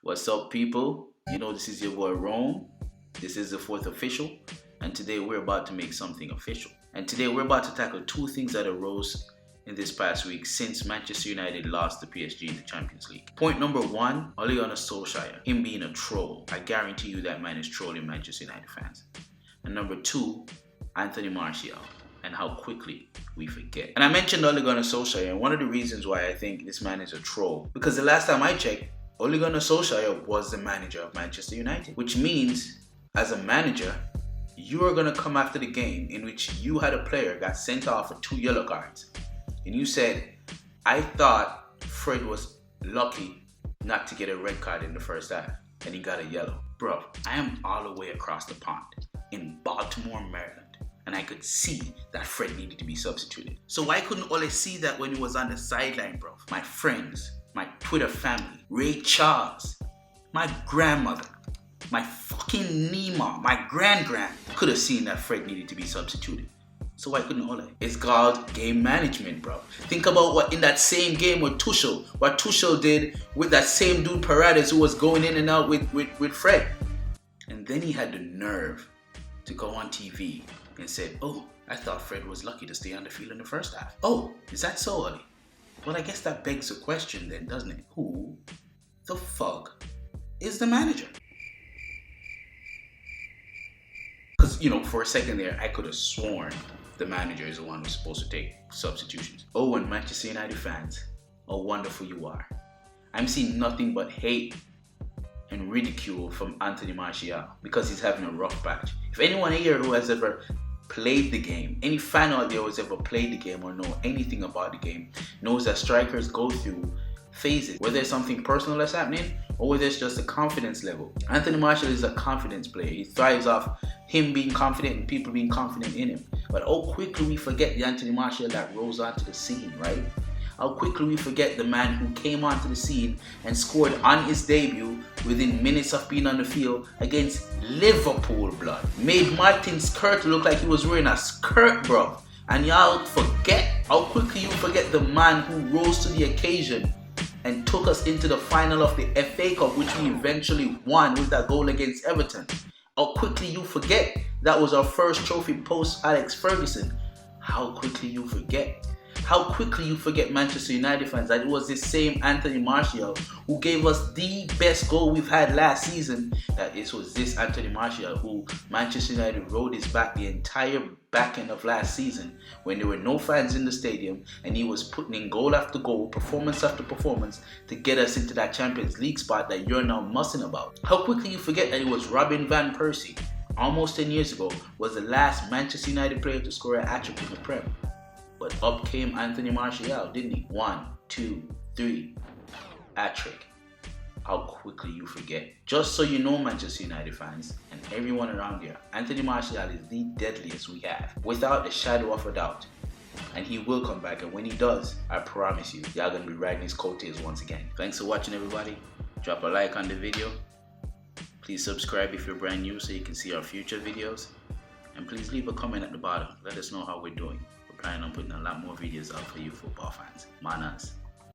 What's up, people? You know, this is your boy Rome. This is the fourth official, and today we're about to make something official. And today we're about to tackle two things that arose in this past week since Manchester United lost to PSG in the Champions League. Point number one, Ole Gunnar Solskjaer, him being a troll. I guarantee you that man is trolling Manchester United fans. And number two, Anthony Martial, and how quickly we forget. And I mentioned Ole Gunnar Solskjaer, and one of the reasons why I think this man is a troll, because the last time I checked, Ole Gunnar Solskjaer was the manager of Manchester United, which means as a manager, you are going to come after the game in which you had a player got sent off for 2 yellow cards. And you said, I thought Fred was lucky not to get a red card in the first half, and he got a yellow. Bro, I am all the way across the pond in Baltimore, Maryland, and I could see that Fred needed to be substituted. So why couldn't Ole see that when he was on the sideline, bro? My friends, my Twitter family, Ray Charles, my grandmother, my fucking Nima, my grand could have seen that Fred needed to be substituted. So why couldn't Ole? It's called game management, bro. Think about what in that same game with Tuchel, what Tuchel did with that same dude Paredes who was going in and out with Fred. And then he had the nerve to go on TV and said, oh, I thought Fred was lucky to stay on the field in the first half. Oh, is that so, Ole? Well, I guess that begs the question then, doesn't it? Who the fuck is the manager? Because, you know, for a second there, I could have sworn the manager is the one who's supposed to take substitutions. Oh, and Manchester United fans, how wonderful you are. I'm seeing nothing but hate and ridicule from Anthony Martial because he's having a rough patch. If anyone here who has ever played the game, any fan out there who has ever played the game or know anything about the game, knows that strikers go through phases, whether it's something personal that's happening or whether it's just a confidence level. Anthony Martial is a confidence player. He thrives off him being confident and people being confident in him. But how quickly we forget the Anthony Martial that rose onto the scene, right? How quickly we forget the man who came onto the scene and scored on his debut within minutes of being on the field against Liverpool, blood. Made Martin's skirt look like he was wearing a skirt, bro. And y'all forget, how quickly you forget the man who rose to the occasion and took us into the final of the FA Cup, which we eventually won with that goal against Everton. How quickly you forget that was our first trophy post Alex Ferguson. How quickly you forget. How quickly you forget, Manchester United fans, that it was this same Anthony Martial who gave us the best goal we've had last season. That it was this Anthony Martial who Manchester United rode his back the entire back end of last season when there were no fans in the stadium and he was putting in goal after goal, performance after performance to get us into that Champions League spot that you're now mussing about. How quickly you forget that it was Robin van Persie, almost 10 years ago, was the last Manchester United player to score a hat-trick in the Prem. But up came Anthony Martial, didn't he? 1, 2, 3, hat-trick. How quickly you forget. Just so you know, Manchester United fans and everyone around here, Anthony Martial is the deadliest we have, without a shadow of a doubt. And he will come back, and when he does, I promise you, y'all gonna be riding his coattails once again. Thanks for watching, everybody. Drop a like on the video. Please subscribe if you're brand new so you can see our future videos. And please leave a comment at the bottom. Let us know how we're doing. We're planning on putting a lot more videos out for you football fans. Manas.